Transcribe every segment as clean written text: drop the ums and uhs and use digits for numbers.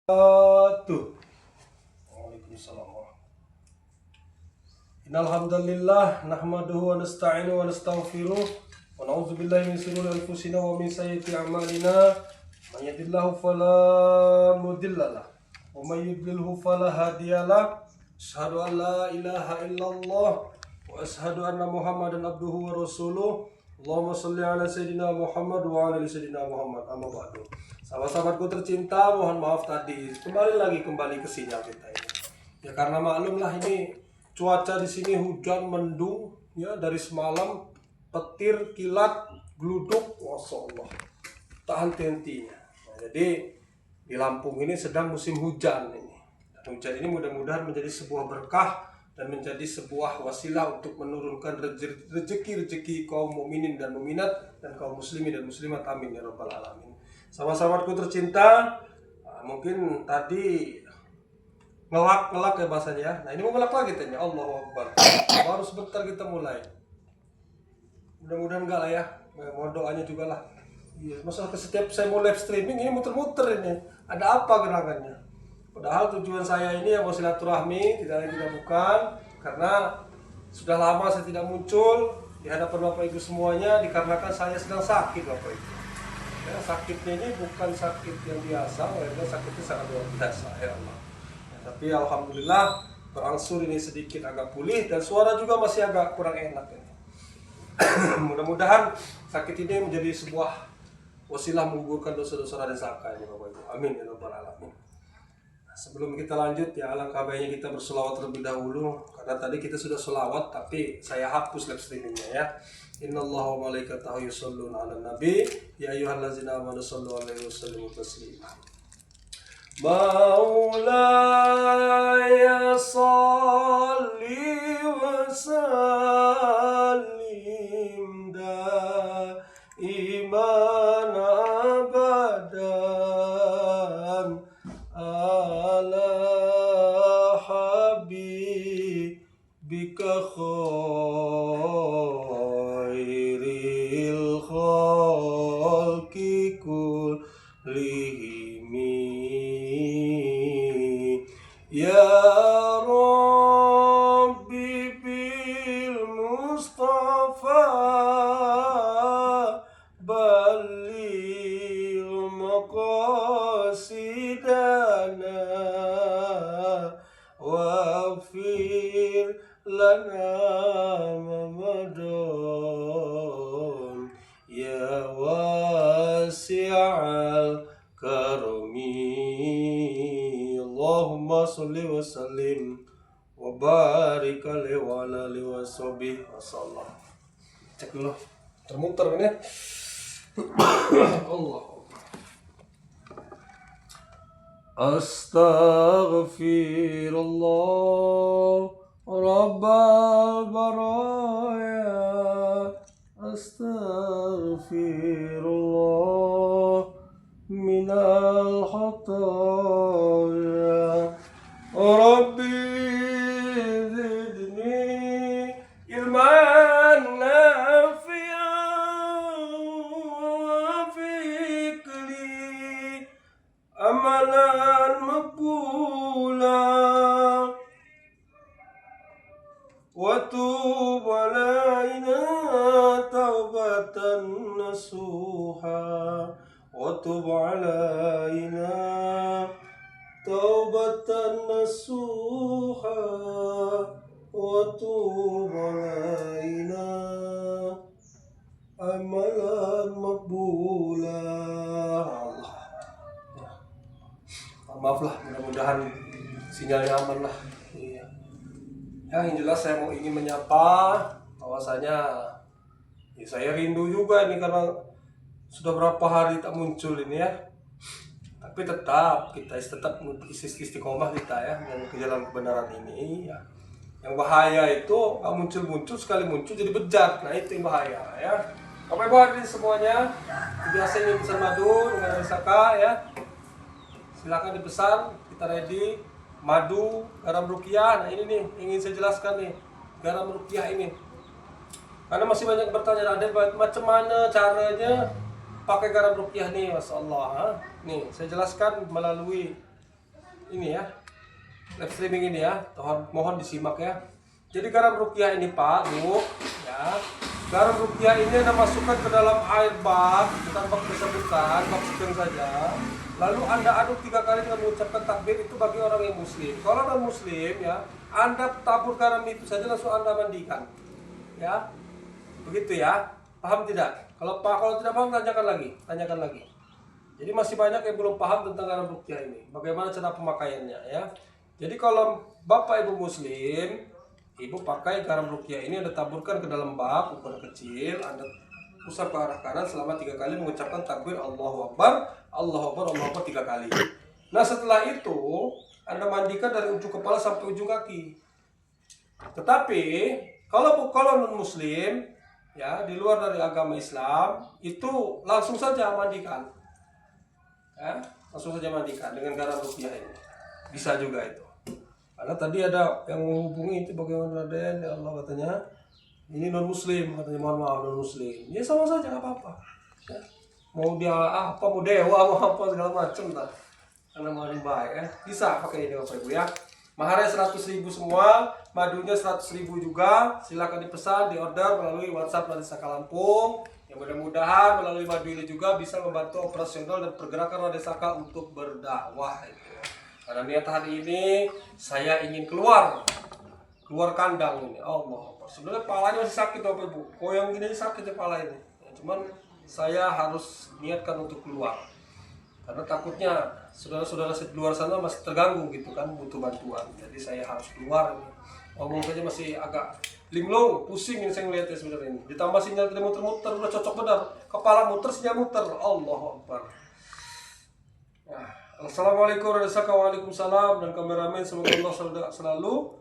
Tuh. Waalaikumsalam. Innal hamdalillah nahmaduhu wa nasta'inuhu wa nastaghfiruh wa na'udzu billahi min shururi anfusina wa min sayyiati a'malina. Man yahdihillahu fala mudilla lahu wa man yudlilhu fala hadiya lahu. Asyhadu an la ilaha illallah wa asyhadu anna Muhammadan abduhu wa rasuluh. Allahumma sholli ala sayyidina Muhammad wa ala ali sayyidina Muhammad. Amma ba'du. Sahabat-sahabatku tercinta, mohon maaf tadi. Kembali ke sinyal kita ini. Ya karena maklumlah ini cuaca di sini hujan mendung ya dari semalam, petir, kilat, gluduk, masyaallah. Tak henti-hentinya. Nah, jadi di Lampung ini sedang musim hujan ini. Dan hujan ini mudah-mudahan menjadi sebuah berkah dan menjadi sebuah wasilah untuk menurunkan rezeki kaum mukminin dan mukminat dan kaum muslimin dan muslimat, amin ya rabbal alamin. Sahabat-sahabatku tercinta, mungkin tadi ngelak ya bahasanya. Nah ini mau ngelak lagi tanya, Allahu Akbar. Baru sebentar kita mulai. Mudah-mudahan enggak lah ya. Mohon doanya juga lah. Iya, masalah setiap saya mau live streaming ini muter-muter ini. Ada apa gerangannya? Padahal tujuan saya ini yang mau silaturahmi, tidak lain tidak bukan karena sudah lama saya tidak muncul di hadapan Bapak Ibu semuanya dikarenakan saya sedang sakit Bapak Ibu. Ya, sakitnya ini bukan sakit yang biasa, melainkan sakitnya sangat luar biasa ya Allah. Ya, tapi alhamdulillah berangsur ini sedikit agak pulih dan suara juga masih agak kurang enak ini. Mudah-mudahan sakit ini menjadi sebuah wasilah menggugurkan dosa-dosa dan saka ini Bapak Ibu. Amin ya rabbal alamin. Sebelum kita lanjut ya alangkah baiknya kita berselawat terlebih dahulu karena tadi kita sudah selawat tapi saya hapus live streamingnya ya. Innallaha wa malaikatahu yusholluna 'alan nabi ya ayyuhallazina amanu shollu 'alaihi wa sallimu taslima. Maulaya sholli wa sallim daiman abadan ala habibika khairil khalqi kullihim ya Rabbi bil Mustafa balil maqasidana waghfir lana mamadon ya wasi'al karami. Allahumma sholli wa sallim wa barik alaihi wa ala alihi wa sahbihi wasallam. Cek dulu termuter kan ya. Allah. Astaghfirullah Rabbal baraya. Astaghfirullah minal khataya. Rabbi zidni ilman amalan maqbula wa tub alaina taubatan nasuha wa tub alaina taubatan nasuha wa tub alaina amalan maqbula. Maaflah, mudah-mudahan sinyalnya aman lah. Iya. Ya, yang jelas saya ingin menyapa bahwasanya ya saya rindu juga ini karena sudah berapa hari tak muncul ini ya. Tapi tetap kita istiqomah kita ya dengan ke jalan kebenaran ini ya. Yang bahaya itu nggak muncul sekali muncul jadi bejat. Nah itu yang bahaya ya. Bapak Ibu hadirin semuanya, biasa ini pesan madu dengan Saka ya. Silakan dipesan, kita ready. Madu, garam rukiah. Nah ini nih, ingin saya jelaskan nih. Garam rukiah ini. Karena masih banyak bertanya, ada macam mana caranya pakai garam rukiah nih, Masya Allah. Nih, saya jelaskan melalui ini ya, live streaming ini ya, mohon disimak ya. Jadi garam ruqyah ini Pak, Bu, ya. Garam ruqyah ini Anda masukkan ke dalam air bak, bukan bak biasa, bukan, bak sedang saja. Lalu Anda aduk 3 kali dengan mengucapkan takbir, itu bagi orang yang muslim. Kalau non muslim ya, Anda tabur garam itu saja langsung Anda mandikan. Ya. Begitu ya. Paham tidak? Kalau tidak paham tanyakan lagi. Jadi masih banyak yang belum paham tentang garam ruqyah ini. Bagaimana cara pemakaiannya ya. Jadi kalau Bapak Ibu muslim, Ibu pakai garam ruqyah ini Anda taburkan ke dalam bak ukuran kecil, Anda usap ke arah kanan selama 3 kali mengucapkan takbir Allahu Akbar, Allahu Akbar, Allahu Akbar 3 kali. Nah setelah itu Anda mandikan dari ujung kepala sampai ujung kaki. Tetapi kalau non muslim ya, di luar dari agama Islam, itu langsung saja mandikan. Ya, langsung saja mandikan dengan garam ruqyah ini. Bisa juga itu. Karena tadi ada yang menghubungi itu bagaimana Raden, ya Allah katanya ini non muslim, katanya mohon maaf non muslim. Ya sama saja nggak apa-apa. Ya. Mau dia apa, mau dewa, mau apa segala macam lah. Karena mau yang baik ya. Bisa pakai ini Bapak Ibu ya. Maharnya 100.000 semua, madunya 100.000 juga. Silakan dipesan, diorder melalui WhatsApp Raden Saka Lampung. Yang mudah-mudahan melalui madu ini juga bisa membantu operasional dan pergerakan Raden Saka untuk berdakwah itu. Karena niat hari ini saya ingin keluar kandang ini. Allah. Sebenarnya kepalanya masih sakit Bapak Ibu. Koyang gini aja sakit kepala ini. Ya, cuman saya harus niatkan untuk keluar. Karena takutnya saudara-saudara di luar sana masih terganggu gitu kan, butuh bantuan. Jadi saya harus keluar ini. Ngomong saja masih agak linglung, pusing ini saya ngeliatnya sebenarnya ini. Ditambah sinyal tidak muter-muter, udah cocok benar. Kepala muter, sinyal muter. Allahu Akbar. Nah, Assalamualaikum warahmatullahi wabarakatuh. Waalaikumsalam. Dan kameramen semoga Allah selalu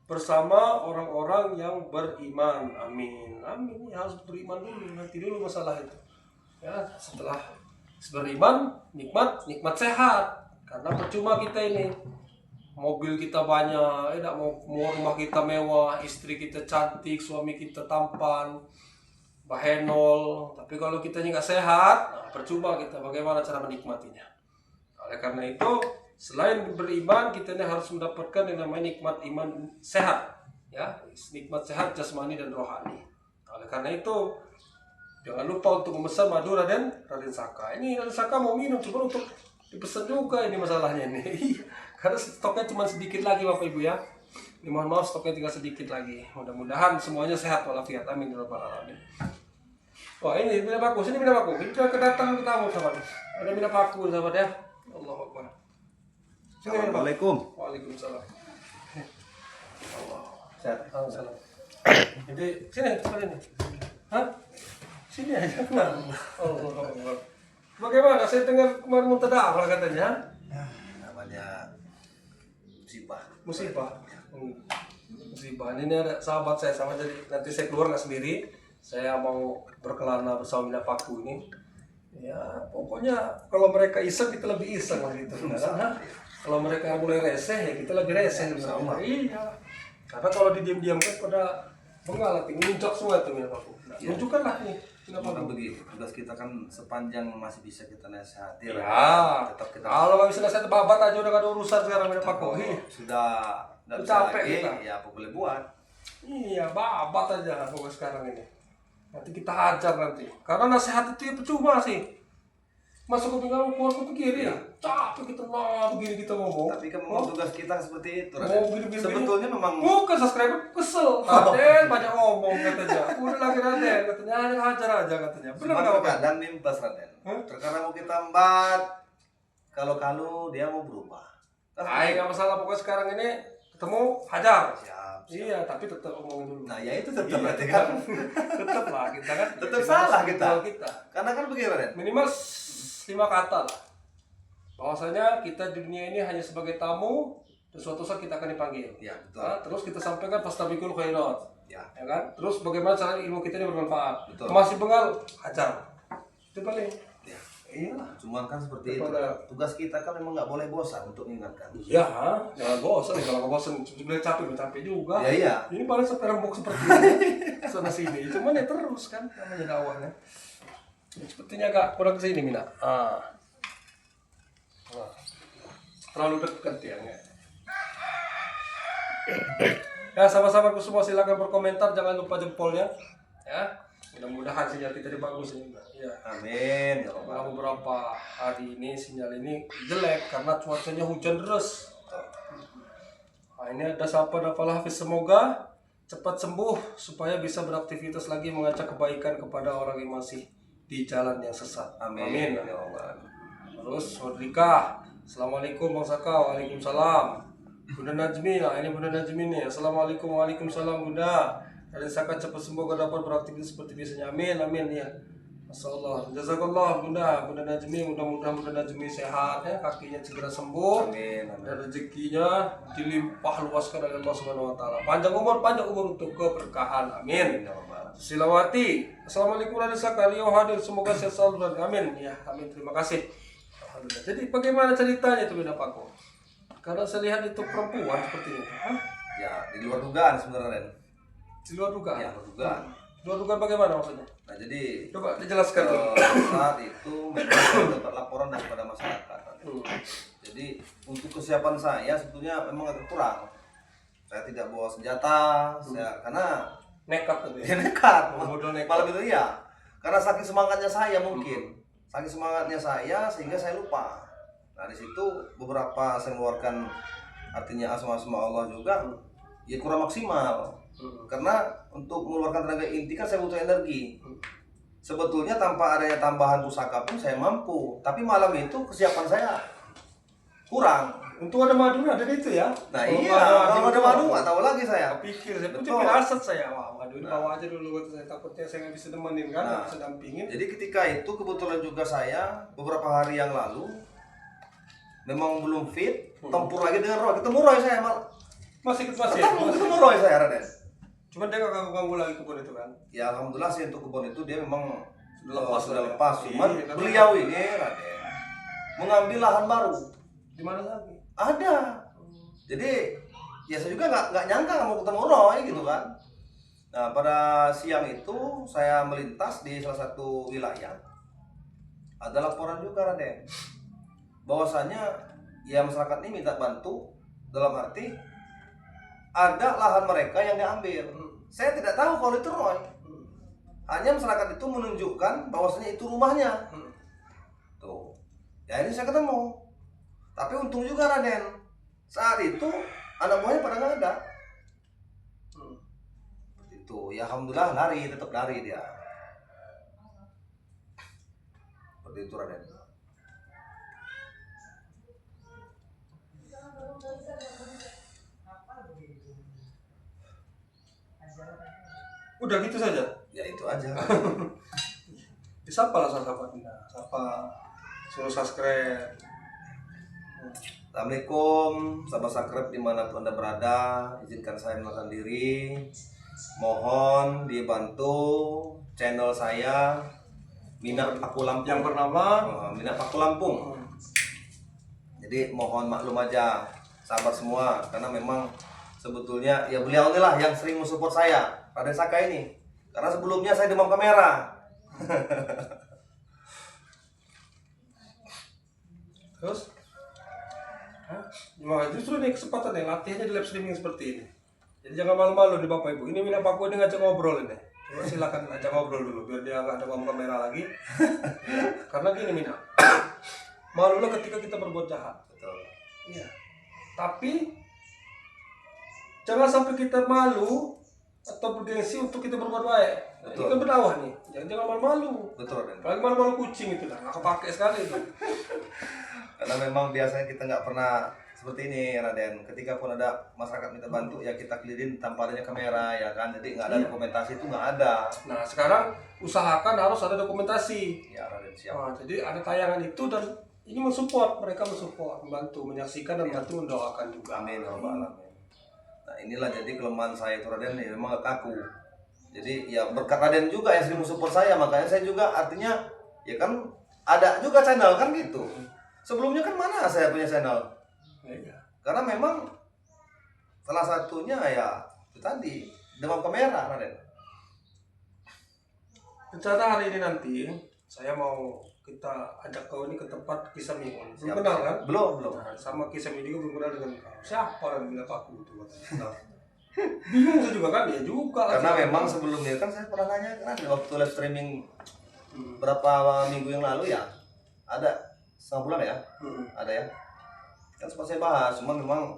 bersama orang-orang yang beriman. Amin. Amin. Ya, harus beriman dulu. Nanti dulu masalah itu. Ya, setelah beriman, nikmat sehat. Karena percuma kita ini. Mobil kita banyak, mau rumah kita mewah, istri kita cantik, suami kita tampan, bahenol. Tapi kalau kita nggak sehat, nah percuma kita. Bagaimana cara menikmatinya? Oleh karena itu, selain beriman, kita ini harus mendapatkan yang namanya nikmat iman sehat, ya, nikmat sehat jasmani dan rohani. Oleh karena itu, jangan lupa untuk memesan madu Raden Saka. Ini Raden Saka mau minum, cuma untuk dipesan juga ini masalahnya ini. Karena stoknya cuma sedikit lagi Bapak Ibu ya. Ini mohon maaf stoknya tinggal sedikit lagi. Mudah-mudahan semuanya sehat walafiat. Amin ya rabbal alamin. Wah ini mina baku, sini mina baku. Ini kedatangan tamu sahabat. Ada mina baku sahabat ya. Allahu Akbar. Assalamualaikum. Waalaikumsalam. Allah. Sehat. Salam. Jadi sini ini. Hah? Sini aja kenal. Allahu Akbar. Bagaimana? Saya dengar kemarin muntah darah katanya. Namanya musibah. Musibah. Ini ada sahabat saya sama, jadi nanti saya keluar nggak sendiri. Saya mau berkelana bersama Mina Paku ini. Ya pokoknya kalau mereka iseng kita lebih iseng lah gitu. Kan? Kalau mereka mulai reseh ya kita lebih reseh. Sama. Iya. Karena kalau didiam-diamkan pada bengal, nguncak semua itu Mina Paku. Nah, ya. Tunjukkanlah nih. Karena begitu, tugas kita kan sepanjang masih bisa kita nasihati. Ya. Tetap kita. Kalau nggak bisa nasihat babat aja udah gak ada urusan sekarang Mina Paku. Sudah capek lagi, kita. ya apa boleh buat. Iya, babat aja pokoknya sekarang ini. Nanti kita hajar nanti. Karena nasihat itu ya percuma sih. Masuk ke pinggang keluar ke kiri ya. Capek kita begini kita ngomong. Tapi kan memang tugas kita seperti itu. Mau gini-gini. Sebetulnya memang bukan subscriber kesel. Raden banyak ngomong katanya. Udah lagi Raden katanya hajar aja katanya. Benar enggak Pak? kadang nimpas Raden. Terkadang mau kita embat. Kalau dia mau berubah. Ayo nggak masalah, pokoknya sekarang ini ketemu hajar. Siap. Iya, tapi tetap omongin dulu. Nah, ya itu tetap berarti kan. Tetap lah kita kan. Tetap salah kita. Kita. Karena kan begini Raden. Minimal 5 kata lah. Bahwasanya kita di dunia ini hanya sebagai tamu, dan suatu saat kita akan dipanggil. Ya, betul. Nah, terus kita sampaikan fastabiqul khairat. Ya. Ya kan? Terus bagaimana cara ilmu kita ini bermanfaat? Betul. Masih bengal, hajar. Itu paling. Ya. Iyalah. Cuman kan seperti itu. Tugas kita kan memang nggak boleh bosan untuk mengingatkan. Iya, jangan bosan. Kalau nggak bosan, sebenarnya capek juga. Ya, iya. Ini paling seperembuk seperti ini, sana sini. Cuman ya terus kan, namanya dakwahnya. Sepertinya agak kurang kesini Mina. terlalu dekat ya. Ya, sama-sama aku semua silakan berkomentar, jangan lupa jempolnya. Ya, mudah-mudahan sinyal kita ini bagus ini. Ya. Amin ya Karena Allah. beberapa hari ini sinyal ini jelek karena cuacanya hujan deras. Nah, ini ada sahabat Nafal Hafiz, semoga cepat sembuh supaya bisa beraktivitas lagi mengajak kebaikan kepada orang yang masih di jalan yang sesat. Amin ya Allah. Terus Rodrika, Assalamualaikum Bang Saka. Waalaikumsalam. Bunda Najmi, nah ini Bunda Najmi nih. Assalamualaikum. Waalaikumsalam Bunda. Kalian Saka cepat sembuh agar dapat beraktivitas seperti biasanya. Amin, amin ya. Masyaallah. Jazakallah Bunda Najmi, mudah-mudahan Bunda Najmi sehat ya, kakinya segera sembuh. Amin. Dan rezekinya dilimpah luaskan oleh Allah Subhanahu wa taala. Panjang umur untuk keberkahan. Amin. Ya Allah. Silawati. Assalamualaikum warahmatullahi wabarakatuh. Rio hadir, semoga sehat selalu dan amin. Ya, amin. Terima kasih. Alhamdulillah. Jadi bagaimana ceritanya itu Bunda Pako? Karena saya lihat itu perempuan seperti itu. Hah? Ya, di luar dugaan sebenarnya, Den. Di luar dugaan. Ya, luar dugaan. Di luar dugaan bagaimana maksudnya? Nah, jadi Coba dijelaskan dulu. saat itu memang saya dapat laporan daripada masyarakat. Jadi untuk kesiapan saya sebetulnya memang agak kurang. Saya tidak bawa senjata, karena Nekat tadi. ya nekat. Bodoh nekat. Malam itu ya. Karena saking semangatnya saya mungkin. Saking semangatnya saya sehingga saya lupa. Nah, di situ beberapa saya mengeluarkan artinya asma-asma Allah juga ya kurang maksimal. Karena untuk mengeluarkan tenaga inti kan saya butuh energi. Sebetulnya tanpa adanya tambahan pusaka pun saya mampu. Tapi malam itu kesiapan saya kurang. Untung ada madunya, ada itu ya. Nah kalau ada madu nggak tahu lagi saya. Pikir saya Betul. pikir asat saya. Wah, madu ini bawa aja dulu, saya takutnya saya nggak bisa nemenin kan, nggak bisa dampingin. Jadi ketika itu kebetulan juga saya beberapa hari yang lalu memang belum fit, tempur lagi dengan Roy. Ketemu Roy saya malah. Masih Ketemu Roy saya, Raden. Cuman dia nggak ganggu lagi kebun itu kan. Ya alhamdulillah sih untuk kebun itu dia memang sudah ya. lepas. Cuman Iya, beliau ini, Raden, mengambil lahan baru. Di mana lagi? Ada. Jadi ya saya juga nggak nyangka mau ketemu Roy gitu kan. Nah pada siang itu saya melintas di salah satu wilayah. Ada laporan juga, Raden, bahwasanya ya masyarakat ini minta bantu dalam arti ada lahan mereka yang diambil. Saya tidak tahu kalau itu Roy. Hanya masyarakat itu menunjukkan bahwasanya itu rumahnya. Tuh. Ya ini saya ketemu. Tapi untung juga, Raden, saat itu anak buahnya pada nggak ada. Itu ya alhamdulillah tetap lari dia. Seperti itu, Raden. Udah gitu saja. Ya itu aja. Disapa lah sahabatnya. Sapa, suruh subscribe. Assalamualaikum sahabat sakrep dimanapun Anda berada. Izinkan saya mengenalkan diri. Mohon dibantu channel saya Minat Paku Lampung, Yang bernama Minat Paku Lampung. Jadi mohon maklum aja sahabat semua, karena memang sebetulnya ya beliau inilah yang sering mensupport saya, Raden Saka ini. Karena sebelumnya saya demam kamera. Terus? Nah, justru ini kesempatan yang latihannya di live streaming seperti ini. Jadi jangan malu-malu nih Bapak Ibu. Ini Mina Paku ini ngajak ngobrol ini. Coba silakan ajak ngobrol dulu biar dia nggak ada kamera lagi. Karena gini Mina, malulah ketika kita berbuat jahat. Betul. Iya. Tapi jangan sampai kita malu atau bergengsi untuk kita berbuat baik. Nah, ini kan berdakwah nih. Jangan malu-malu. Betul, Raden. Kalau malu-malu kucing itu dah, nggak kepake sekali itu. Karena memang biasanya kita nggak pernah seperti ini, Raden. Ketika pun ada masyarakat minta bantu, ya kita kelirin tanpa adanya kamera, ya kan. Jadi nggak ada dokumentasi, itu nggak ada. Nah sekarang usahakan harus ada dokumentasi. Ya, Raden, siap. Nah, jadi ada tayangan itu dan ini mensupport, mereka mensupport, membantu, menyaksikan dan membantu mendoakan juga. Amin ya rabbal alamin. Nah inilah jadi kelemahan saya itu, Raden, ya, memang kaku. Jadi ya berkat Raden juga yang sering mensupport saya, makanya saya juga artinya ya kan ada juga channel kan gitu. Sebelumnya kan mana saya punya channel? Ya. Karena memang salah satunya ya itu tadi demam kamera, Raden. Rencana hari ini nanti saya mau kita ajak kau ini ke tempat Kisah Miun. Belum Siap. kenal kan? Belum. Nah, sama Kisah Miun juga belum kenal dengan kau. Siapa orang Mina Paku itu? Nah, bingung saya juga kan, ya juga. Karena memang sebelumnya kan saya pernah nanya kan waktu live streaming berapa minggu yang lalu ya, ada setengah bulan ya, ada ya. Kan sempat saya bahas, cuma memang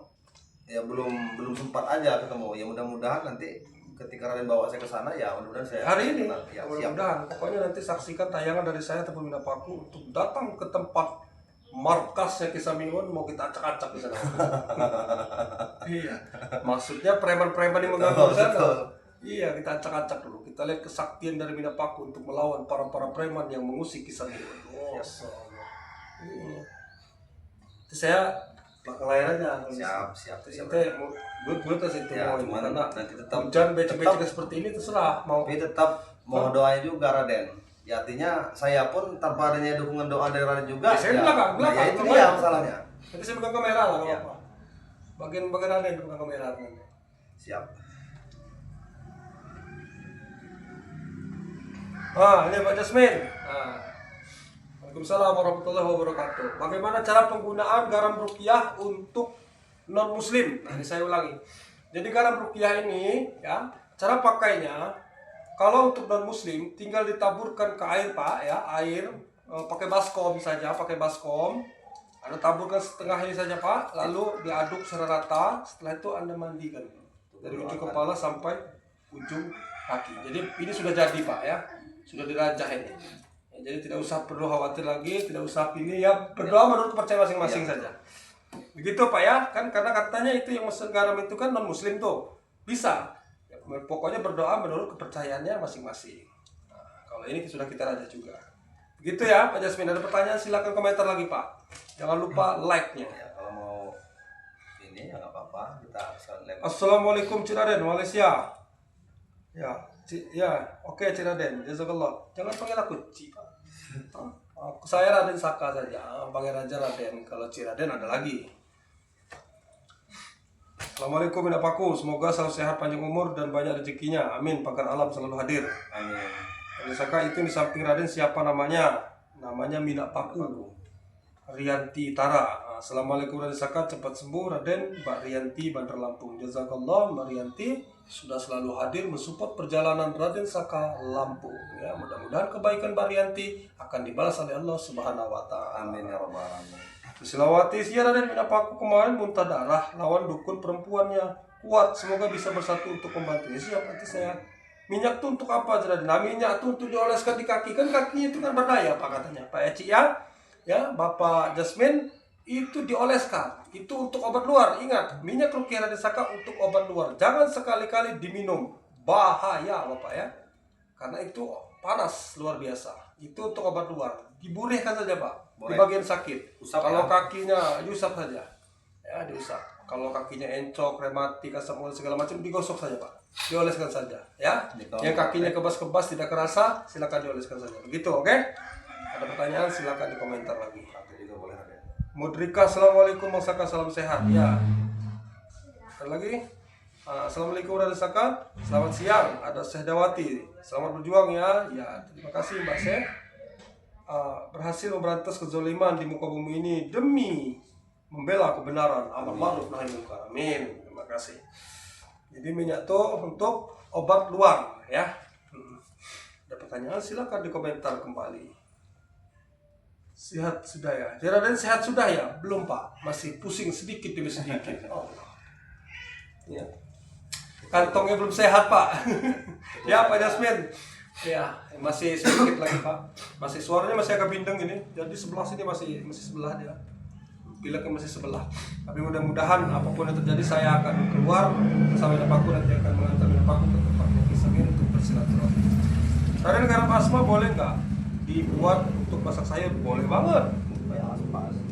ya belum sempat aja ketemu. Ya mudah-mudahan nanti ketika Raden bawa saya ke sana ya mudah-mudahan saya Hari ini, ya, siap. mudah-mudahan. Pokoknya nanti saksikan tayangan dari saya ataupun Mina Paku untuk datang ke tempat markasnya Kisah Miun, mau kita acak-acak di sana. Iya. Maksudnya preman-preman yang mengganggu di sana. Iya, kita acak-acak dulu. Kita lihat kesaktian dari Mina Paku untuk melawan para preman yang mengusik Kisah Miun. Oh, iya. Itu saya belakang layar aja. Siap. Kita buat itu Ya, mau cuman karena nanti tetap hujan becek-becek seperti ini terserah mau. tapi tetap mau doanya juga Raden. Ya artinya saya pun tanpa adanya dukungan doa dari Raden juga. Ya, saya belakang. Ya itu Belakang. dia masalahnya. Nanti saya pegang kamera lah, nggak Ya. apa-apa. Bagian ada yang pegang kamera nanti. Siap. Ini Pak Jasmin. Waalaikumsalam warahmatullahi wabarakatuh. Bagaimana cara penggunaan garam ruqyah untuk non muslim? Nah, ini saya ulangi. Jadi garam ruqyah ini ya, cara pakainya kalau untuk non muslim tinggal ditaburkan ke air Pak ya, air pakai baskom saja, pakai baskom. Anda taburkan setengah ini saja Pak, lalu diaduk secara rata. Setelah itu Anda mandikan dari ujung kepala sampai ujung kaki. Jadi ini sudah jadi Pak ya, sudah dirajah ini. Ya, jadi tidak usah perlu khawatir lagi, tidak usah pilih ya, berdoa menurut kepercayaan masing-masing saja. Begitu Pak ya, kan karena katanya itu yang mesen garam itu kan non muslim tuh bisa. Ya, pokoknya berdoa menurut kepercayaannya masing-masing. Nah, kalau ini sudah kita rajah juga. Begitu ya Pak Jasmin, ada pertanyaan silakan komentar lagi Pak. Jangan lupa like-nya. Ya, kalau mau ini ya nggak apa-apa, kita bisa live. Assalamualaikum Ciraden, Malaysia. Ya, oke Ciraden, jazakallah. Jangan panggil aku Ci. Saya Raden Saka saja, panggil aja Raden. Kalau Ciraden ada lagi. Assalamualaikum Mina Paku, semoga selalu sehat, panjang umur dan banyak rezekinya. Amin. Pakar alam selalu hadir. Amin. Raden Saka itu di samping Raden siapa namanya? Namanya Mina Paku. Rianti Tara. Assalamualaikum Raden Saka, cepat sembuh Raden. Mbak Rianti, Bandar Lampung. Jazakallah Mbak Rianti sudah selalu hadir mensupport perjalanan Raden Saka Lampung. Ya, mudah-mudahan kebaikan Mbak Rianti akan dibalas oleh Allah Subhanahu wa taala. Amin ya rabbal alamin. Silawati ya Raden, Mina Paku kemarin muntah darah lawan dukun perempuannya. Kuat, semoga bisa bersatu untuk membantunya. Siap, nanti saya. Minyak tuh untuk apa Raden? Nah, minyak tuh untuk dioleskan di kaki. Kan kakinya itu kan berdaya Pak katanya. Pak Eci ya. Ya, Bapak Jasmin itu dioleskan. Itu untuk obat luar. Ingat, minyak ruqyah Raden Saka untuk obat luar. Jangan sekali-kali diminum. Bahaya Bapak ya. Karena itu panas luar biasa. Itu untuk obat luar. Diburihkan saja Pak. Di Boleh. bagian sakit. Usap Kalau ya? kakinya diusap saja. Ya, diusap. Kalau kakinya encok, rematik, asam urat segala macam digosok saja Pak. Dioleskan saja ya. Yang kakinya kebas-kebas tidak kerasa, silakan dioleskan saja. Begitu, oke? Ada pertanyaan silakan di komentar lagi. Itu juga boleh Raden. Mudrika, assalamualaikum Bang Saka, salam sehat. Ya. Ada lagi? Assalamualaikum Raden Saka, selamat siang. Ada Sehdawati, selamat berjuang ya. Ya, terima kasih Mbak Syekh. Berhasil memberantas kezaliman di muka bumi ini demi membela kebenaran, amar ma'ruf nahi munkar. Amin. Terima kasih. Jadi minyak tuh untuk obat luar ya. Ada pertanyaan silakan di komentar kembali. Sehat sudah ya? Raden sehat sudah ya? Belum Pak, masih pusing sedikit demi sedikit. Oh. Ya. Kantongnya belum sehat Pak. Ya Pak Jasmin. Ya, masih sedikit lagi Pak. Masih suaranya masih agak bindeng ini. Jadi sebelah sini masih sebelah dia. Pileknya masih sebelah. Tapi mudah-mudahan apapun yang terjadi saya akan keluar bersama Mina Paku, nanti akan mengantar Mina Paku ke tempatnya Kisah Miun untuk bersilaturahmi. Raden, garam asma boleh nggak dibuat untuk masak sayur? Boleh banget.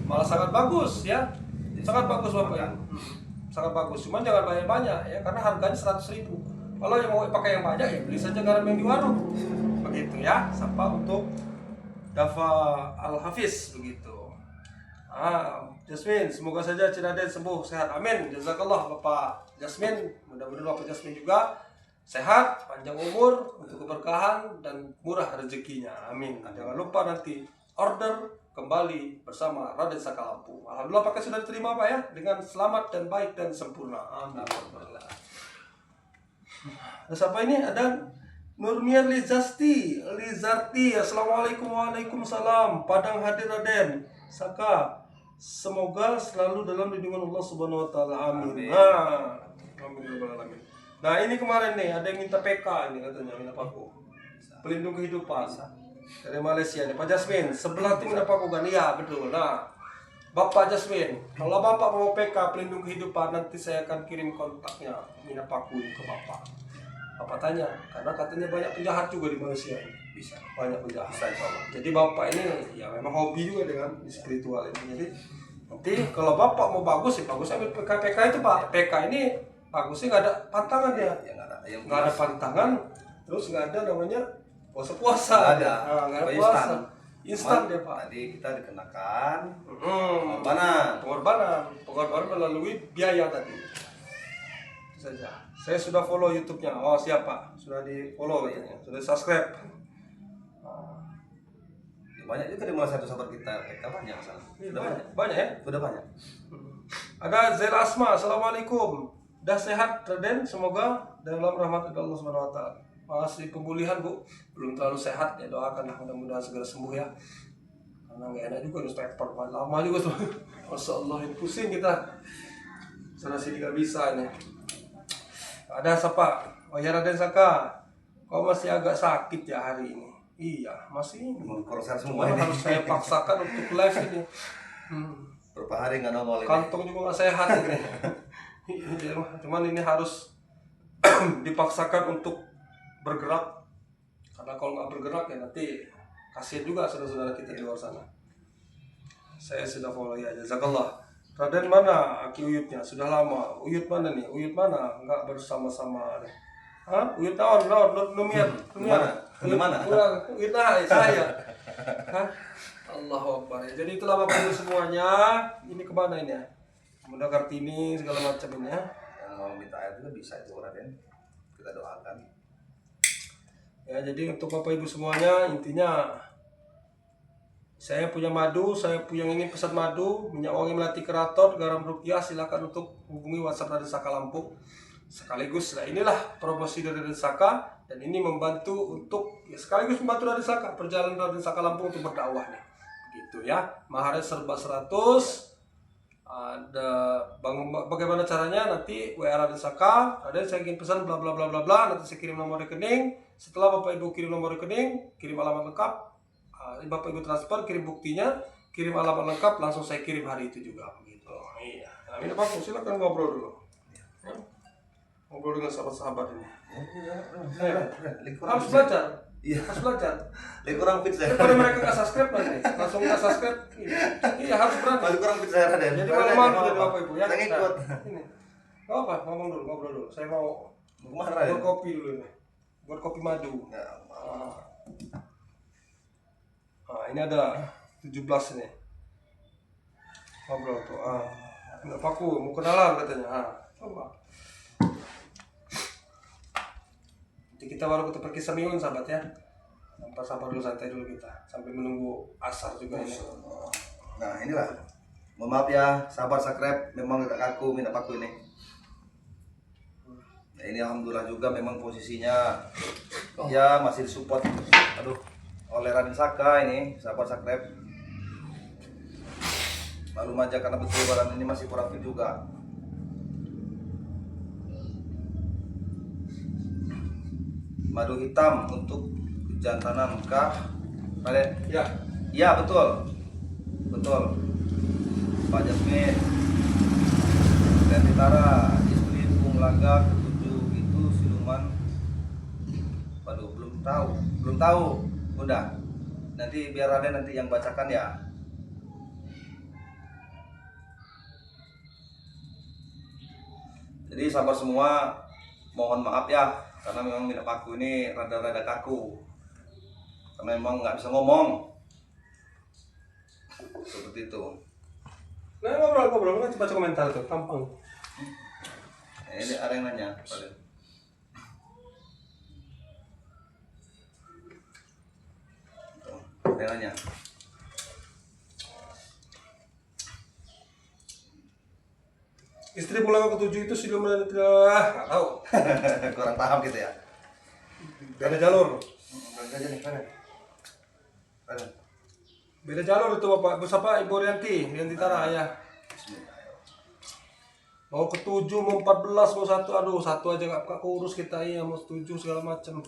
Malah sangat bagus ya. Sangat bagus Bapak ya. Sangat bagus. Cuman jangan banyak-banyak ya, karena harganya 100.000. Kalau yang mau pakai yang banyak ya beli saja garam yang di warung. Begitu ya. Sampai untuk Dafa Al-Hafiz begitu. Jasmin, semoga saja Ciraden sembuh sehat. Amin. Jazakallah Bapak Jasmin. Mudah-mudahan Bapak Jasmin juga sehat, panjang umur, untuk keberkahan dan murah rezekinya. Amin. Jangan lupa nanti order kembali bersama Raden Saka Lampung. Alhamdulillah pakai sudah diterima Pak ya, dengan selamat dan baik dan sempurna. Amin. Ada siapa ini? Ada Nurmia Lizarti. Assalamualaikum, waalaikumsalam. Padang hadir Raden Saka. Semoga selalu dalam lindungan Allah Subhanahu wa taala. Amin. Amin. Nah, ini kemarin nih ada yang minta PK ini katanya, minta paku. Pelindung kehidupan. Dari Malaysia nih, Pak Jasmin. Sebelah tuh minta paku kan? Iya, betul. Nah, Bapak Jasmin, kalau Bapak mau PK pelindung kehidupan, nanti saya akan kirim kontaknya minta paku ke Bapak. Bapak tanya, karena katanya banyak penjahat juga di Malaysia ini. Bisa, banyak penjahat. Jadi Bapak ini ya memang hobi juga dengan spiritual ini. Jadi nanti kalau Bapak mau bagus ya bagus ambil PK itu Pak. PK ini bagusnya nggak ada pantangan dia. Ya, nggak ada pantangan, terus nggak ada namanya puasa. Nggak ada puasa. Instan dia Pak. Tadi kita dikenakan pengorbanan melalui biaya tadi. Itu saja. Saya sudah follow YouTube-nya. Oh siap Pak, sudah di follow katanya, sudah subscribe. Banyak juga di mulai satu sahabat kita PK banyak salah. Banyak ya? Sudah banyak. Ada Zela Asma, assalamualaikum. Dah sehat Raden, semoga dalam rahmat Allah Subhanahu wa taala. Masih pemulihan Bu, belum terlalu sehat ya, doakanlah mudah-mudahan segera sembuh ya. Karena nggak enak juga harus paper lama juga tuh. Masya Allah, ini pusing kita. Sana sini nggak bisa ini. Ada siapa? Oh ya Raden Saka, kau masih agak sakit ya hari ini. Iya, masih mengkorosor semua ini. Harus saya paksakan untuk live ini. Berapa hari nggak nongol ini. Kantong juga nggak sehat ini. Cuman ini harus dipaksakan untuk bergerak. Karena kalau nggak bergerak ya nanti kasihan juga saudara-saudara kita di luar sana. Saya sudah follow ya, jazakallah. Raden mana Aki Uyutnya? Sudah lama. Uyut mana nih? Uyut mana? Nggak bersama-sama nih. Hah? Uyut naon? Numiat. Gimana? Uyut saya. Hah? Allahu Akbar. Jadi itulah Bapak Ibu semuanya. Ini kemana ini ya? Bunda Kartini segala macam ini ya. Yang mau minta air juga bisa itu Raden. Kita doakan. Ya, jadi untuk Bapak Ibu semuanya intinya saya punya madu, saya punya ingin pesan madu, minyak wangi melati keraton, garam rupiah, silakan untuk hubungi WhatsApp Raden Saka Lampung. Sekaligus, nah inilah promosi dari Raden Saka dan ini membantu untuk ya sekaligus membantu Raden Saka perjalanan Raden Saka Lampung untuk berdakwah nih, gitu ya. Maharnya serba 100. Ada bagaimana caranya nanti WA Raden Saka, Raden saya ingin pesan bla bla bla bla bla, nanti saya kirim nomor rekening. Setelah Bapak Ibu kirim nomor rekening, kirim alamat lengkap, Bapak Ibu transfer, kirim buktinya, kirim alamat lengkap, langsung saya kirim hari itu juga, gitu. Iya. Nah, ini Pak, silakan ngobrol dulu. Ngobrol dengan sahabat-sahabat ini. Harus belajar. Iya. Harus belajar. Lebih kurang fit saya. Kalau mereka nggak subscribe nanti, langsung nggak subscribe. Iya harus berani. Lebih kurang fit saya Raden. Jadi malu-malu dari Bapak Ibu ya. Saya ikut. Ini. Gak apa, ngobrol dulu. Saya mau kemana Raden? buat kopi dulu ini. Buat kopi madu. Ya, ini ada 17 ini. Ngobrol tuh. Nggak paku, mau kenalan katanya. Coba. Jadi kita baru kita pergi seminggu sahabat ya. Sabar dulu, santai dulu kita sambil menunggu asar juga ini. Nah inilah, mohon maaf ya sahabat subscribe, memang agak kaku minta paku ini. Nah, ini alhamdulillah juga memang posisinya ya masih disupport oleh Raden Saka ini sahabat subscribe. Malum aja karena betul barang ini masih kurang fit juga. Madu hitam untuk jantanan kah, Raden? Ya. Iya betul, Pak Jasmin. Dan Tara, istri Bung Laga ketujuh itu siluman. Waduh, belum tahu, Bunda. Nanti biar Raden nanti yang bacakan ya. Jadi sahabat semua, mohon maaf ya, karena memang minat paku ini rada-rada kaku. Karena memang nggak bisa ngomong seperti itu. Nah ngobrol kan baca komentar tuh, gampang. Ini ada yang nanya, Dengannya. Istri pulang ke ketujuh itu siluman nggak tahu. Kurang paham gitu ya. Beda jalur. Balik aja nih, kanan. Kanan. Beda jalur itu Bapak. Bersama Ibu Rianti Tara ya. Mau ke 7, mau 14, mau 1, aduh 1 aja nggak keurus kita ya, mau 7 segala macam.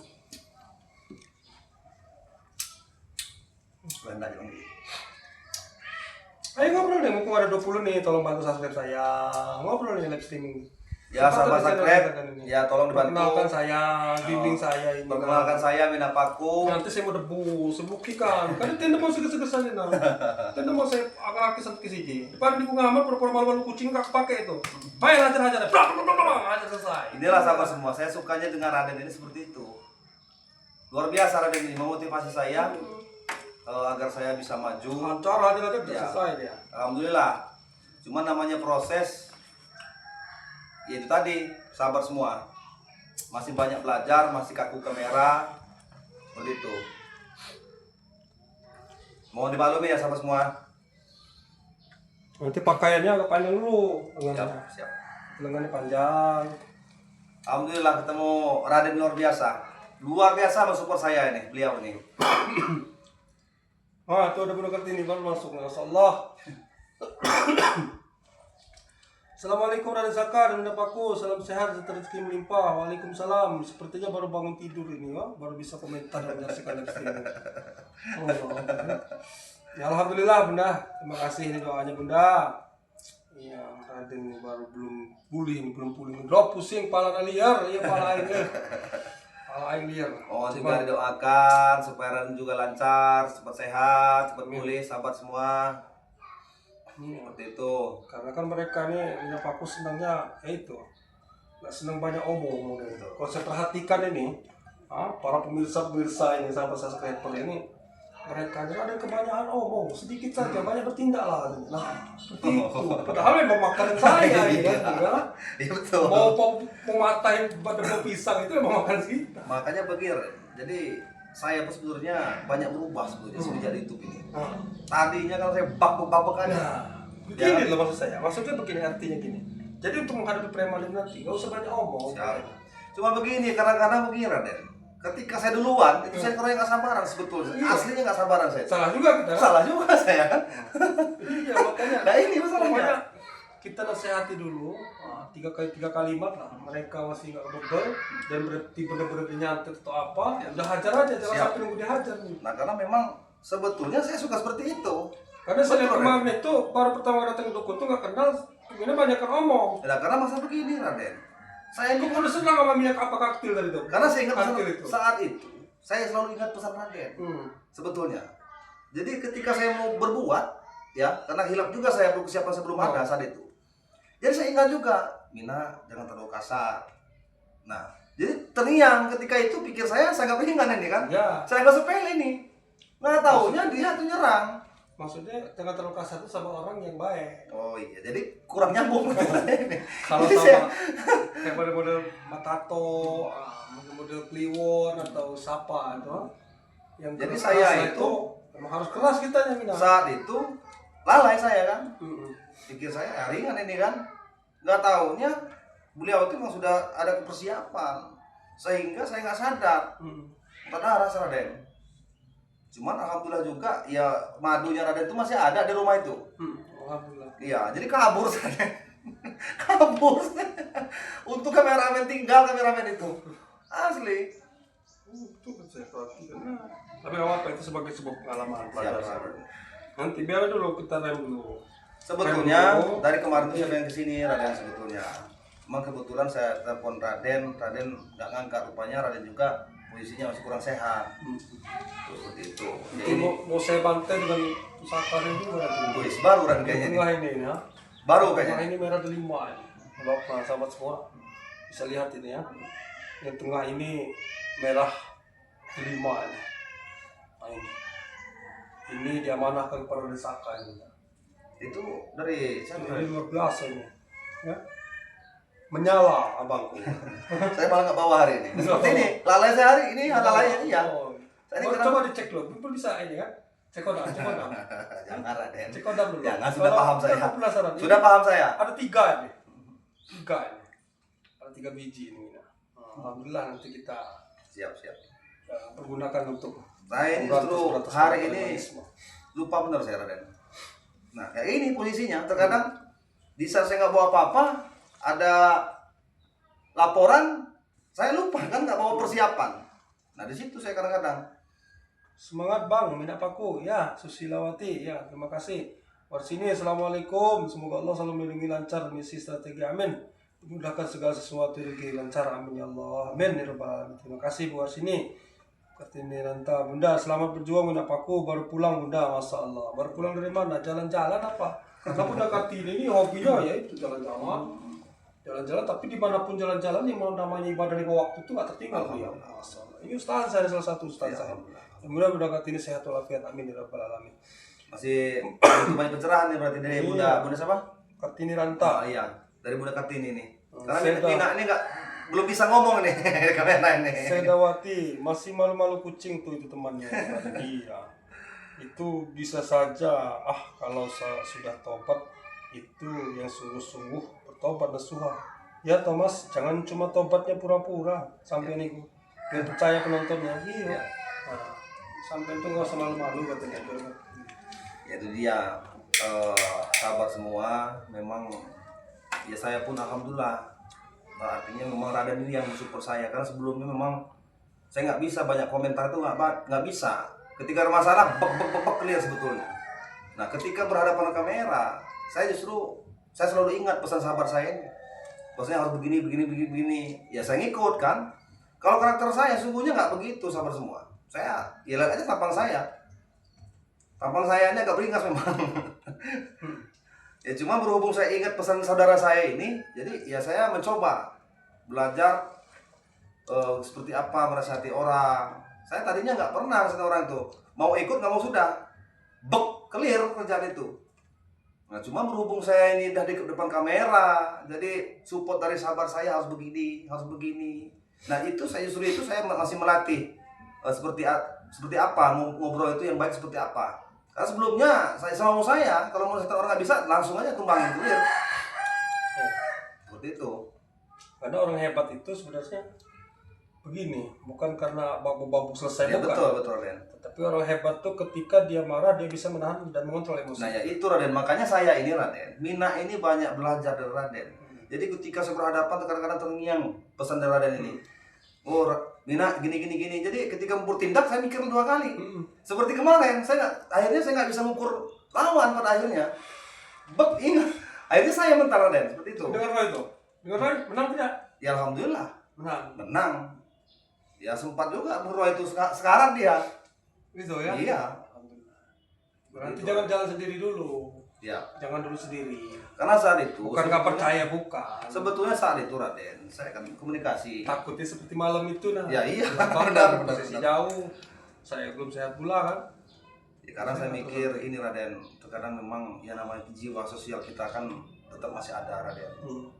Sebentar lagi. Ayo ngobrol deh, mumpung ada 20 nih, tolong bantu subscribe saya. Ngobrol nih live streaming. Ya, sahabat subscribe, ini. ya tolong dibantu. Perkenalkan saya, bimbing saya ini. Perkenalkan saya Mina Paku. Nanti saya mau debu, sebukikan. Kan tenda mau seger-seger saja nah. Tenda mau saya agak satu ke sini. Depan di bunga amat pura-pura malu-malu kucing kak pakai itu. Main hajar-hajar, hajar selesai. Inilah sahabat semua, saya sukanya dengan Raden ini seperti itu. Luar biasa Raden ini memotivasi saya agar saya bisa maju. Lancar hajar-hajar Ya. selesai dia. Alhamdulillah. Cuma namanya proses, ya itu tadi, sabar semua. Masih banyak belajar, masih kaku kamera, seperti itu. Mohon dimaklumi ya sahabat semua. Nanti pakaiannya agak panjang dulu. Siap, siap. Lengannya panjang. Alhamdulillah ketemu Raden luar biasa. Luar biasa mensupport saya ini, beliau ini. Ah, itu udah bener ini baru masuk. Masya Allah. Assalamualaikum Raden Saka dan Bunda Paku, salam sehat serta rezeki melimpah. Waalaikumsalam. Sepertinya baru bangun tidur ini, Wak. Baru bisa komentar dan menyaksikan live streaming. Ya Alhamdulillah Bunda, terima kasih ini doanya Bunda. Iya, Raden ini baru belum pulih, drop pusing, pala liar, iya pala aing liar. Oh, juga didoakan supaya Raden juga lancar, cepat sehat, cepat pulih, sahabat semua. Seperti itu. Karena kan mereka nih, Bunda Paku senangnya itu, nggak senang banyak omong gitu. Kalau saya perhatikan ini, para pemirsa ini, sahabat subscriber ini, mereka ada kebanyakan omong, sedikit saja, banyak bertindak lah. Nah, seperti itu. Padahal memang makanan saya ini kan, Iya betul. mau matahin badan pisang itu memang makanan kita. Makanya begini, jadi saya pun sebetulnya banyak berubah sebetulnya semenjak di YouTube ini. Tadinya kalau saya babak aja. Nah, begini loh maksud saya. Maksudnya begini artinya gini. Jadi untuk menghadapi preman nanti, nggak usah banyak omong. Siap. Cuma begini, kadang-kadang begini Raden. Ketika saya duluan, itu saya kurang nggak sabaran sebetulnya. Iya. Aslinya nggak sabaran saya. Salah juga kita. Salah juga saya kan. Iya makanya. Nah ini masalahnya. Pokoknya kita nasihati dulu, 3 kalimat lah. Mereka masih nggak bebel dan berarti benar-benar nyantet atau apa, udah hajar aja, jangan Siap. sampai nunggu dihajar nih. Nah karena memang sebetulnya saya suka seperti itu. Karena saya lihat Betul, kemarin itu baru pertama datang ke Duku tuh nggak kenal, ini banyak kan omong. Nah karena masa begini Raden. Saya Aku ini udah senang sama minyak apa kaktil tadi tuh. karena saya ingat kaktil pesan, itu. saat itu saya selalu ingat pesan Raden. Sebetulnya. Jadi ketika saya mau berbuat, ya karena hilaf juga saya belum kesiapan sebelum ada saat itu. Jadi saya ingat juga, Mina jangan terlalu kasar. Nah, jadi terngiang ketika itu pikir saya nggak pengen ini kan? Ya. Saya nggak sepele ini. Nggak taunya dia tuh nyerang. Maksudnya jangan terlalu kasar itu sama orang yang baik. Oh iya, jadi kurang nyambung ini. Kalau Jadi sama kayak model-model Matato, model Kliwon atau Sapa itu, yang Jadi keras saya itu memang harus keras kita Mina. saat itu lalai saya kan. Pikir saya ringan ini kan. Nggak taunya beliau itu memang sudah ada persiapan. Sehingga saya nggak sadar. Padahal rasa Raden. Cuman alhamdulillah juga ya madunya Raden itu masih ada di rumah itu. Alhamdulillah. Iya, jadi kabur saya. Kabur. Untuk kameramen tinggal kameramen itu. Asli. Itu kan saya perhatikan. Tapi nggak apa-apa, itu sebagai sebuah pengalaman Siap, pelajaran. siap. Nanti biar dulu kita rem dulu. Sebetulnya dari kemarin tuh saya pengen kesini Raden sebetulnya. Emang kebetulan saya telepon Raden nggak ngangkat, rupanya Raden juga posisinya masih kurang sehat. Seperti itu. Ya, Ini mau saya bantai dengan pusaka ini juga. Wis, baru Raden Yang kayaknya. tengah ini ya. Baru Nah, kayaknya. ini merah delima ya. Bapak sahabat semua bisa lihat ini ya. Yang tengah ini merah delima ini. Nah, ini diamanahkan kepada Desaka ini. Itu dari siapa? Ini luar biasa ini. Ya. Menyala abangku. Saya malah nggak bawa hari ini. Seperti ini, lalai saya hari ini lalai ya. Oh. Saya ini Oh, kadang- coba dicek dulu. Bisa ini kan. Cek kodam. Jangan Raden. Cek kodam dulu. Jangan, sudah Kalau paham saya. aku penasaran. Sudah paham saya. Ada 3 ini. 3 ini. Ada 3 biji ini. Alhamdulillah nanti kita Siap. pergunakan untuk Saya ini justru hari ini lupa benar saya Raden. Nah, kayak ini posisinya. Terkadang di saat saya nggak bawa apa-apa, ada laporan, saya lupa kan nggak bawa persiapan. Nah di situ saya kadang-kadang. Semangat Bang, Minat Paku ya, Susilawati ya, terima kasih. Warsini, assalamualaikum, semoga Allah selalu melindungi lancar misi strategi, amin. Mudahkan segala sesuatu rezeki lancar, amin ya Allah, amin ya rabbal alamin. Terima kasih Bu Warsini. Kartini Ranta, Bunda selamat berjuang Minat Paku, baru pulang Bunda, masya Allah. Baru pulang dari mana? Jalan-jalan apa? Karena Bunda Kartini ini hobinya ya itu jalan-jalan. Jalan-jalan, tapi dimanapun jalan-jalan yang mau namanya ibadah lima waktu itu nggak tertinggal beliau. Masya Allah. Ini ustaz saya, salah satu ustaz saya. Kemudian Bunda Kartini sehat walafiat, amin ya rabbal alamin. Masih banyak pencerahan nih berarti dari Bunda siapa? Kartini Ranta. Iya, dari Bunda Kartini nih. Karena Seda. Mina ini belum bisa ngomong nih kamera ini. Sedawati masih malu-malu kucing tuh itu temannya. Iya. Itu bisa saja kalau sudah tobat itu yang sungguh-sungguh bertobat nasuha. Ya Thomas, jangan cuma tobatnya pura-pura sampai nih biar percaya penontonnya. Iya. Nah, sampai itu nggak usah malu-malu katanya. Ya itu dia, sahabat semua. Memang ya saya pun alhamdulillah. Nah, artinya memang Raden ini yang mensupport saya, karena sebelumnya memang saya nggak bisa banyak komentar itu nggak bisa. Ketika ada masalah clear sebetulnya. Nah ketika berhadapan kamera, saya selalu ingat pesan sahabat saya ini. Maksudnya harus begini. Ya saya ngikut kan. Kalau karakter saya sungguhnya nggak begitu sahabat semua. Saya ya lihat aja tampang saya. Tampang saya ini agak beringas memang. Ya cuma berhubung saya ingat pesan saudara saya ini, jadi ya saya mencoba belajar seperti apa merasati orang. Saya tadinya nggak pernah merasati orang itu, mau ikut nggak mau sudah, clear kerjaan itu. Nah cuma berhubung saya ini udah di depan kamera, jadi support dari sahabat saya harus begini. Nah itu saya masih melatih seperti apa ngobrol itu yang baik seperti apa. Karena sebelumnya saya kalau mau orang nggak bisa langsung aja tumbangin clear. Seperti itu. Karena orang hebat itu sebenarnya begini, bukan karena bambu selesai, Ya, bukan. betul Raden. Tapi orang hebat tuh ketika dia marah dia bisa menahan dan mengontrol emosi. Nah ya itu Raden, makanya saya ini Raden, Mina ini banyak belajar dari Raden. Jadi ketika saya berhadapan kadang-kadang terngiang pesan dari Raden ini. Oh Mina gini. Jadi ketika bertindak saya mikir 2 kali. Seperti kemarin akhirnya saya nggak bisa mengukur lawan pada akhirnya. Ingat. Akhirnya saya mental Raden seperti itu. Dengar itu. Menang tidak? Ya alhamdulillah. Menang. Ya sempat juga Murwa itu sekarang dia. Gitu ya? Iya. Berarti Gitu. jangan jalan sendiri dulu. Ya. Jangan dulu sendiri. Karena saat itu Bukan nggak percaya, bukan. Sebetulnya saat itu Raden, saya kan komunikasi. Takutnya seperti malam itu nah. Ya iya. Benar. Posisi jauh. Saya belum sehat pula kan. Ya, karena saya mikir ini Raden, terkadang memang yang namanya jiwa sosial kita kan tetap masih ada Raden.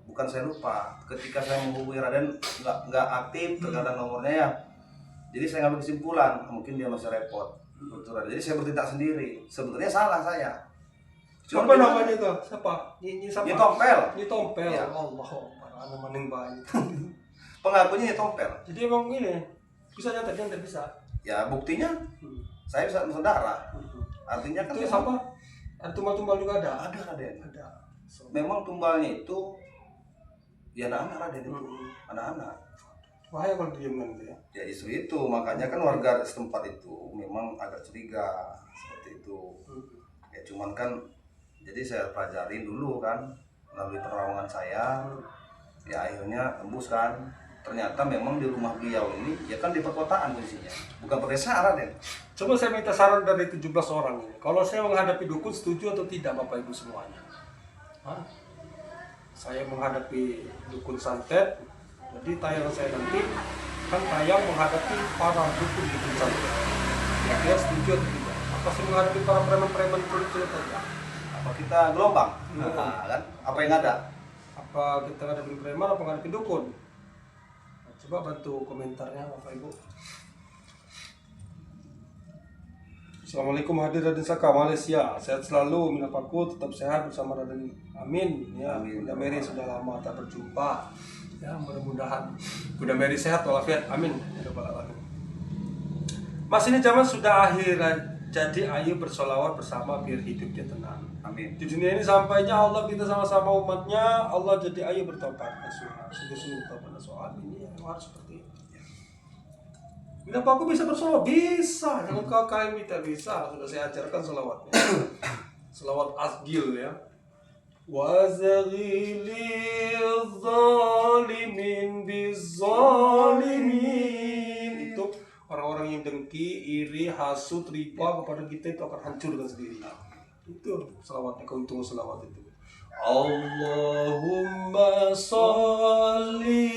Bukan saya lupa, ketika saya menghubungi Raden nggak aktif terkadang nomornya ya. Jadi saya ngambil kesimpulan, mungkin dia masih repot. Betul Raden. Jadi saya bertindak sendiri. Sebetulnya salah saya. Siapa namanya itu? Siapa? Nyi siapa? Nyi Tompel. Nyi Tompel. Ya. Allah, para maning banyak. Pengakunya Nyi Tompel. Jadi emang ini bisa nyantet bisa. Ya buktinya saya bisa saudara. Artinya kan Itu siapa? Ada tumbal-tumbal juga ada. Ada Raden. Ada. Memang tumbalnya itu ya anak-anak Raden itu. Anak-anak. Bahaya kalau diamkan itu ya. Ya isu itu, makanya kan warga setempat itu memang agak curiga seperti itu. Ya cuman kan jadi saya pelajarin dulu kan melalui penerawangan saya. Ya akhirnya tembus kan. Ternyata memang di rumah beliau ini ya kan di perkotaan posisinya, bukan pedesaan Raden. Coba saya minta saran dari 17 orang ini. Kalau saya menghadapi dukun, setuju atau tidak Bapak Ibu semuanya? Hah? Saya menghadapi dukun santet. Jadi tayangan saya nanti kan tayang menghadapi para dukun santet. Kira-kira setuju atau tidak? Apa saya menghadapi para preman-preman kulit tadi? Apa kita gelombang? Nah, kan? Apa yang ada? Apa kita ngadepin preman apa ngadepin dukun? Nah, coba bantu komentarnya Bapak Ibu. Assalamualaikum hadir Raden Saka Malaysia. Sehat selalu, Minapaku tetap sehat bersama Raden Amin. Ya, Amin. Bunda Mary sudah lama tak berjumpa. Ya, mudah-mudahan Bunda Mary sehat walafiat. Amin. Ya Rabbal Alamin. Mas, ini zaman sudah akhir. Jadi ayo bersolawat bersama biar hidup dia tenang. Amin. Di dunia ini sampainya Allah kita sama-sama umatnya. Allah jadi ayo bertobat nasuha. Sungguh-sungguh bertobat nasuha. Amin. Ya, harus seperti itu. Kenapa aku bisa bersolawat? Bisa. Kalau kalian minta bisa. Sudah saya ajarkan solawatnya. Solawat asgil ya. Wazaghilil zalimin bizzalimin. Itu orang-orang yang dengki, iri, hasut, riba kepada kita itu akan hancur dengan sendirinya. Itu selawatnya, keuntungan selawat itu. Allahumma sholli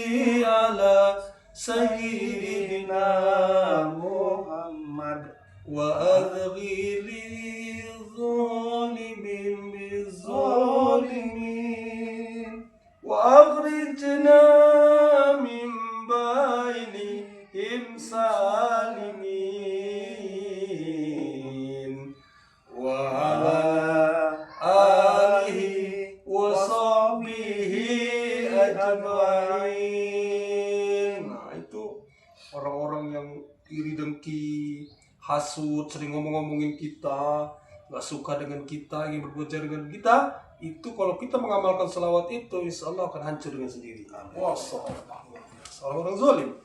ala Sayyidina Muhammad wa adghilil zalimin bizzalimin wa akhrijna min bainihim salimin wa ala alihi wa sahbihi ajma'in. Orang-orang yang iri dengki, hasut, sering ngomong-ngomongin kita, nggak suka dengan kita, ingin berbuat jahat dengan kita, itu kalau kita mengamalkan selawat itu, insya Allah akan hancur dengan sendiri. Wah, orang zalim.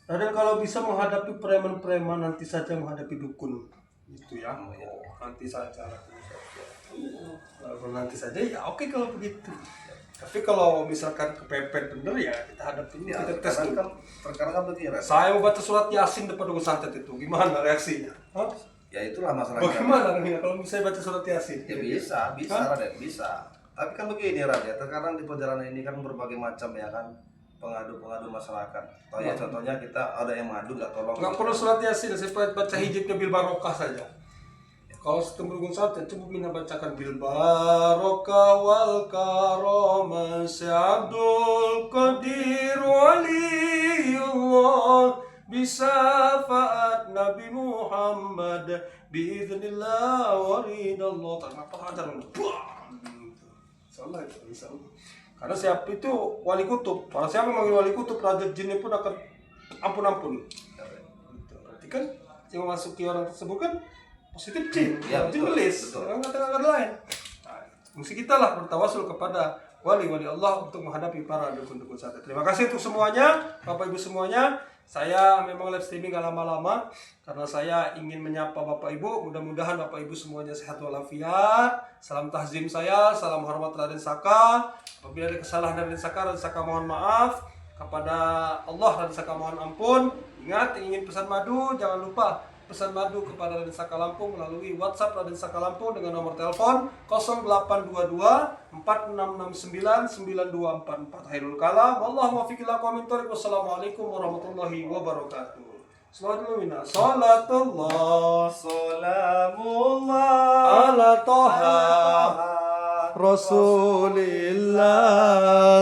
Nah, dan kalau bisa menghadapi preman-preman, nanti saja menghadapi dukun, itu ya. Nanti saja. Kalau nanti saja ya oke kalau begitu. Tapi kalau misalkan kepepet bener ya kita hadapin, ya, kita tes dulu. Terkadang kan begini. Saya mau baca surat Yasin depan dukun santet itu, gimana reaksinya? Hah? Ya itulah masalah. Bagaimana nih kalau misalnya baca surat Yasin? Ya bisa, Raden, bisa. Tapi kan begini Raden, terkadang di perjalanan ini kan berbagai macam ya kan pengadu masyarakat. Contohnya kita ada yang madu nggak tolong. Nggak perlu surat Yasin, saya baca hijabnya bil barokah saja. Kalau ketemu dukun santet, coba Mina bacakan bil barokah wal karomah Abdul Qadir Waliullah bisafaat Nabi Muhammad biiznillah waridallah. Kenapa ajar salah itu bisa. Karena siapa itu wali kutub. Kalau siapa memanggil wali kutub, raja jinnya pun akan ampun-ampun. Berarti kan yang memasuki orang tersebut kan positif jin, ya, jin gelis, kata-kata lain. Nah, mesti kita lah bertawasul kepada wali-wali Allah untuk menghadapi para dukun-dukun santet. Terima kasih untuk semuanya, Bapak Ibu semuanya. Saya memang live streaming gak lama-lama karena saya ingin menyapa Bapak Ibu. Mudah-mudahan Bapak Ibu semuanya sehat walafiat. Salam tahzim saya, salam hormat Raden Saka. Apabila ada kesalahan Raden Saka mohon maaf. Kepada Allah Raden Saka mohon ampun. Ingat, ingin pesan madu, jangan lupa pesan madu kepada Raden Saka Lampung melalui WhatsApp Raden Saka Lampung dengan nomor telepon 0822 4669 9244. Khairul kalam, wallahu muwaffiq ila aqwamit thoriq. Wassalamualaikum warahmatullahi wabarakatuh. Salatullah salamullah ala Toha Rasulillah.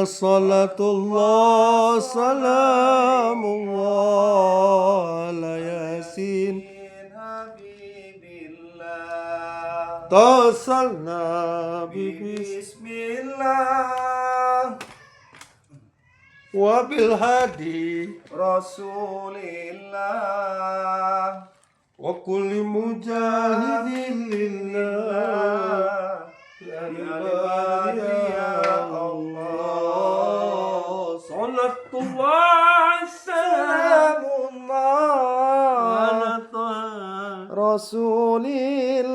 Salatullah salamullah ala Yasin Tasalna bismillah wabil hadi Rasulillah wa kulli mujahidin lillah ya Allah. Salatullah salamullah ala Rasulillah.